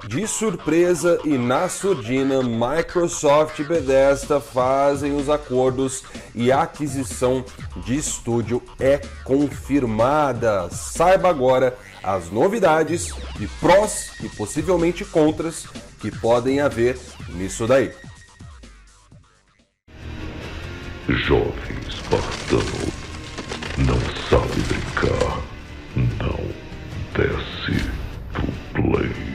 De surpresa e na surdina, Microsoft e Bethesda fazem os acordos e a aquisição de estúdio é confirmada. Saiba agora as novidades e prós e possivelmente contras que podem haver nisso daí. Jovem espartano, não sabe brincar, não desce pro play.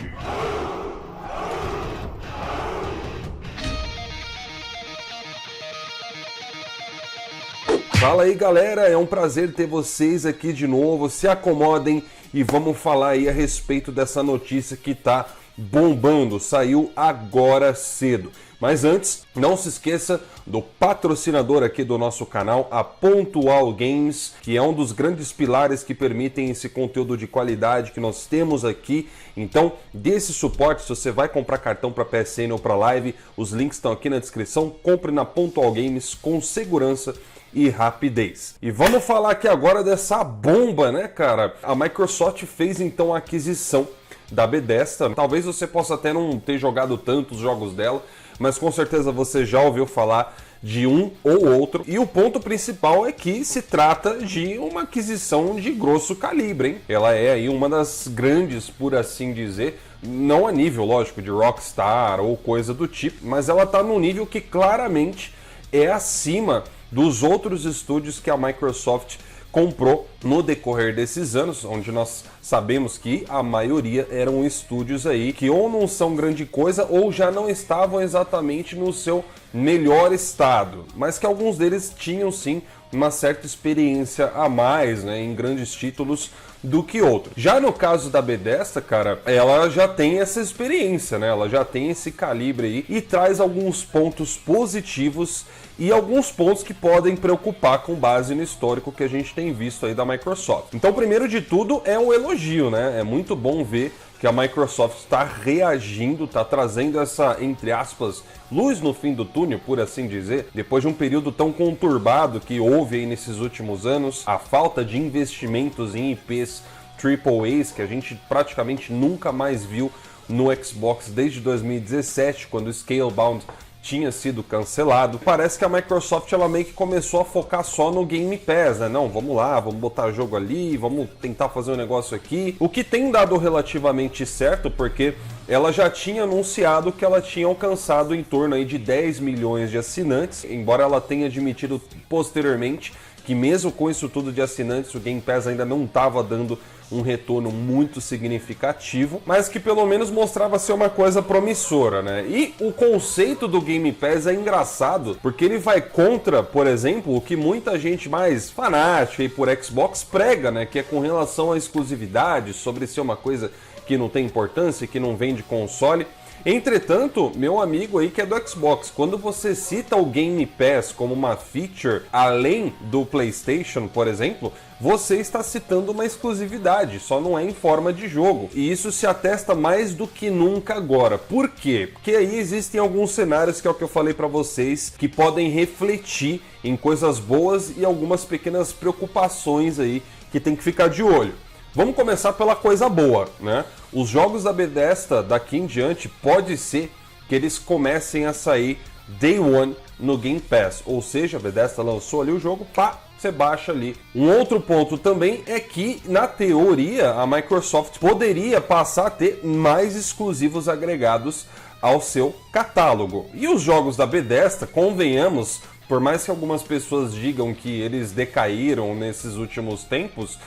Fala aí galera, é um prazer ter vocês aqui de novo, se acomodem e vamos falar aí a respeito dessa notícia que tá bombando, saiu agora cedo. Mas antes, não se esqueça do patrocinador aqui do nosso canal, a Pontual Games, que é um dos grandes pilares que permitem esse conteúdo de qualidade que nós temos aqui. Então, dê esse suporte, se você vai comprar cartão para PSN ou para Live, os links estão aqui na descrição, compre na Pontual Games com segurança e rapidez. E vamos falar aqui agora dessa bomba, né, cara? A Microsoft fez então a aquisição da Bethesda. Talvez você possa até não ter jogado tantos jogos dela, mas com certeza você já ouviu falar de um ou outro. E o ponto principal é que se trata de uma aquisição de grosso calibre, hein? Ela é aí uma das grandes, por assim dizer, não a nível, lógico, de Rockstar ou coisa do tipo, mas ela tá num nível que claramente é acima dos outros estúdios que a Microsoft comprou no decorrer desses anos, onde nós sabemos que a maioria eram estúdios aí que ou não são grande coisa ou já não estavam exatamente no seu melhor estado, mas que alguns deles tinham sim uma certa experiência a mais, né, em grandes títulos do que outros. Já no caso da Bethesda, cara, ela já tem essa experiência, né? Ela já tem esse calibre aí e traz alguns pontos positivos e alguns pontos que podem preocupar com base no histórico que a gente tem visto aí da Microsoft. Então, primeiro de tudo é um elogio, né? É muito bom ver que a Microsoft está reagindo, está trazendo essa, entre aspas, luz no fim do túnel, por assim dizer, depois de um período tão conturbado que houve aí nesses últimos anos, a falta de investimentos em IPs AAAs, que a gente praticamente nunca mais viu no Xbox desde 2017, quando o Scalebound tinha sido cancelado. Parece que a Microsoft ela meio que começou a focar só no Game Pass, né? Não, vamos lá, vamos botar jogo ali, vamos tentar fazer um negócio aqui. O que tem dado relativamente certo, porque ela já tinha anunciado que ela tinha alcançado em torno aí de 10 milhões de assinantes, embora ela tenha admitido posteriormente que mesmo com isso tudo de assinantes, o Game Pass ainda não estava dando um retorno muito significativo, mas que pelo menos mostrava ser uma coisa promissora, né? E o conceito do Game Pass é engraçado, porque ele vai contra, por exemplo, o que muita gente mais fanática aí por Xbox prega, né? Que é com relação à exclusividade, sobre ser uma coisa que não tem importância, que não vende console. Entretanto, meu amigo aí que é do Xbox, quando você cita o Game Pass como uma feature além do PlayStation, por exemplo, você está citando uma exclusividade, só não é em forma de jogo. E isso se atesta mais do que nunca agora. Por quê? Porque aí existem alguns cenários, que é o que eu falei para vocês, que podem refletir em coisas boas e algumas pequenas preocupações aí que tem que ficar de olho. Vamos começar pela coisa boa, né? Os jogos da Bethesda daqui em diante pode ser que eles comecem a sair Day One no Game Pass, ou seja, a Bethesda lançou ali o jogo, pá, você baixa ali. Um outro ponto também é que, na teoria, a Microsoft poderia passar a ter mais exclusivos agregados ao seu catálogo. E os jogos da Bethesda, convenhamos, por mais que algumas pessoas digam que eles decaíram nesses últimos tempos,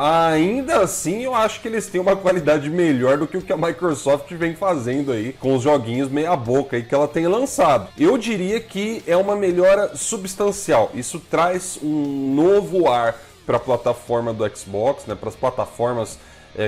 ainda assim eu acho que eles têm uma qualidade melhor do que o que a Microsoft vem fazendo aí com os joguinhos meia boca aí que ela tem lançado. Eu diria que é uma melhora substancial. Isso traz um novo ar para a plataforma do Xbox, né, para as plataformas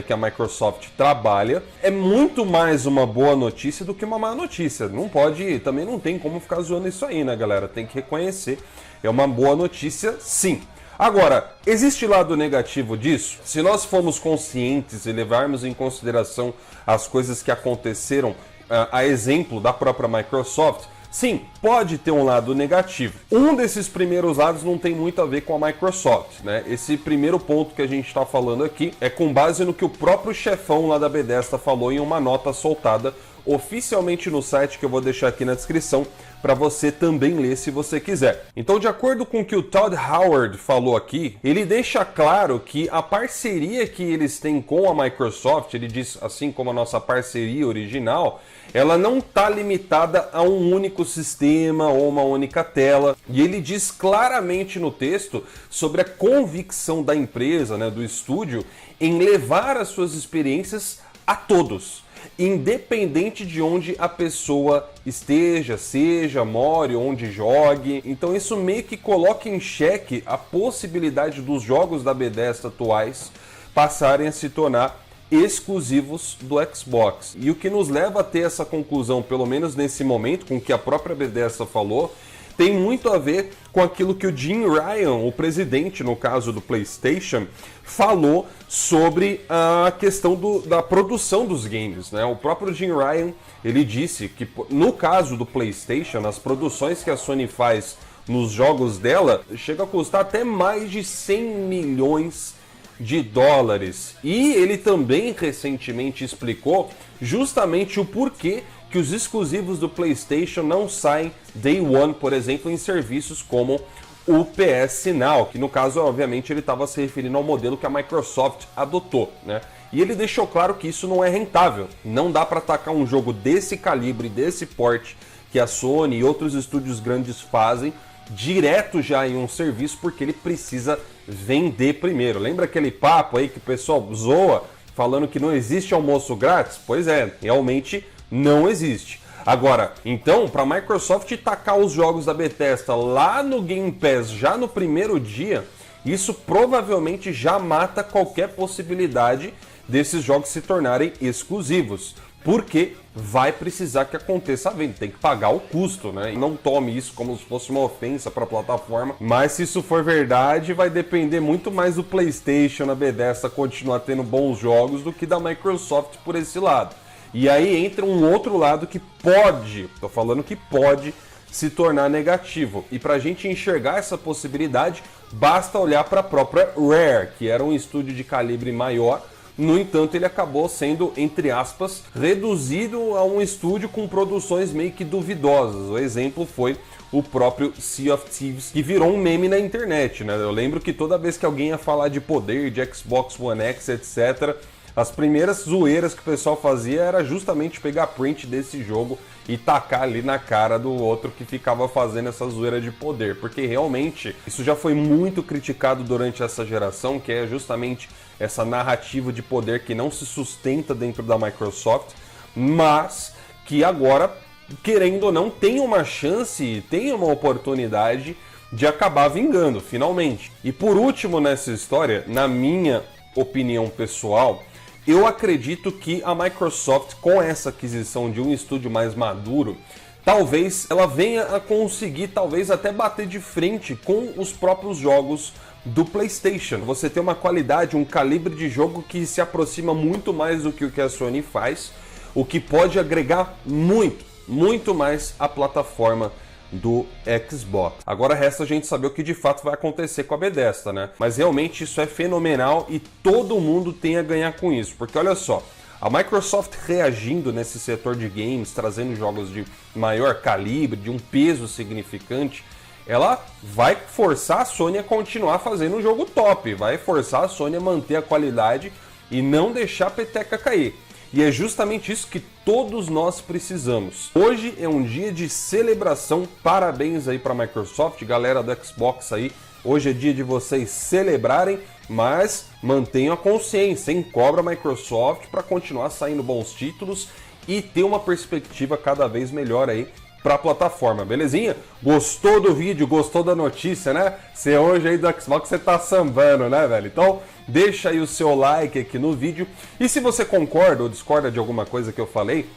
que a Microsoft trabalha. É muito mais uma boa notícia do que uma má notícia. Não pode, também não tem como ficar zoando isso aí, né, galera? Tem que reconhecer. É uma boa notícia, sim. Agora, existe lado negativo disso? Se nós formos conscientes e levarmos em consideração as coisas que aconteceram, a exemplo da própria Microsoft, Sim, pode ter um lado negativo. Um desses primeiros lados não tem muito a ver com a Microsoft, né? Esse primeiro ponto que a gente está falando aqui é com base no que o próprio chefão lá da Bethesda falou em uma nota soltada oficialmente no site, que eu vou deixar aqui na descrição para você também ler se você quiser. Então, de acordo com o que o Todd Howard falou aqui, ele deixa claro que a parceria que eles têm com a Microsoft, ele diz, assim como a nossa parceria original, ela não está limitada a um único sistema ou uma única tela. E ele diz claramente no texto sobre a convicção da empresa, né, do estúdio, em levar as suas experiências a todos, independente de onde a pessoa esteja, seja, more, onde jogue. Então isso meio que coloca em xeque a possibilidade dos jogos da Bethesda atuais passarem a se tornar exclusivos do Xbox. E o que nos leva a ter essa conclusão, pelo menos nesse momento, com o que a própria Bethesda falou, tem muito a ver com aquilo que o Jim Ryan, o presidente, no caso do PlayStation, falou sobre a questão da produção dos games, né? O próprio Jim Ryan, ele disse que no caso do PlayStation, as produções que a Sony faz nos jogos dela chega a custar até mais de 100 milhões de dólares. E ele também recentemente explicou justamente o porquê que os exclusivos do PlayStation não saem Day One, por exemplo, em serviços como o PS Now, que no caso, obviamente, ele estava se referindo ao modelo que a Microsoft adotou, né? E ele deixou claro que isso não é rentável. Não dá para atacar um jogo desse calibre, desse porte que a Sony e outros estúdios grandes fazem, direto já em um serviço, porque ele precisa vender primeiro. Lembra aquele papo aí que o pessoal zoa, falando que não existe almoço grátis? Pois é, realmente não existe. Agora, então, para a Microsoft tacar os jogos da Bethesda lá no Game Pass já no primeiro dia, isso provavelmente já mata qualquer possibilidade desses jogos se tornarem exclusivos. Porque vai precisar que aconteça a venda, tem que pagar o custo, né? E não tome isso como se fosse uma ofensa para a plataforma, mas se isso for verdade, vai depender muito mais do PlayStation, a Bethesda continuar tendo bons jogos do que da Microsoft por esse lado. E aí entra um outro lado que pode, tô falando que pode se tornar negativo. E para a gente enxergar essa possibilidade, basta olhar para a própria Rare, que era um estúdio de calibre maior. No entanto, ele acabou sendo, entre aspas, reduzido a um estúdio com produções meio que duvidosas. O exemplo foi o próprio Sea of Thieves, que virou um meme na internet, né? Eu lembro que toda vez que alguém ia falar de poder, de Xbox One X, etc., as primeiras zoeiras que o pessoal fazia era justamente pegar print desse jogo e tacar ali na cara do outro que ficava fazendo essa zoeira de poder, porque realmente isso já foi muito criticado durante essa geração, que é justamente essa narrativa de poder que não se sustenta dentro da Microsoft, mas que agora, querendo ou não, tem uma chance, tem uma oportunidade de acabar vingando, finalmente. E por último nessa história, na minha opinião pessoal, eu acredito que a Microsoft, com essa aquisição de um estúdio mais maduro, talvez ela venha a conseguir, talvez até bater de frente com os próprios jogos do PlayStation. Você tem uma qualidade, um calibre de jogo que se aproxima muito mais do que o que a Sony faz, o que pode agregar muito mais à plataforma do Xbox. Agora resta a gente saber o que de fato vai acontecer com a Bethesda, né? Mas realmente isso é fenomenal e todo mundo tem a ganhar com isso, porque olha só, a Microsoft reagindo nesse setor de games, trazendo jogos de maior calibre, de um peso significante, ela vai forçar a Sony a continuar fazendo um jogo top, vai forçar a Sony a manter a qualidade e não deixar a peteca cair. E é justamente isso que todos nós precisamos. Hoje é um dia de celebração, parabéns aí para a Microsoft, galera do Xbox aí. Hoje é dia de vocês celebrarem, mas mantenham a consciência, hein? Cobra a Microsoft para continuar saindo bons títulos e ter uma perspectiva cada vez melhor aí para a plataforma, belezinha? Gostou do vídeo, gostou da notícia, né? Você hoje aí do Xbox, você tá sambando, né, velho? Então, deixa aí o seu like aqui no vídeo. E se você concorda ou discorda de alguma coisa que eu falei,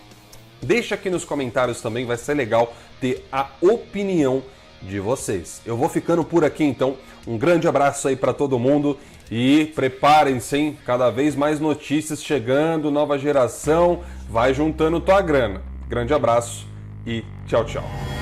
deixa aqui nos comentários também, vai ser legal ter a opinião de vocês. Eu vou ficando por aqui, então. Um grande abraço aí para todo mundo e preparem-se, hein? Cada vez mais notícias chegando, nova geração, vai juntando tua grana. Grande abraço e tchau, tchau.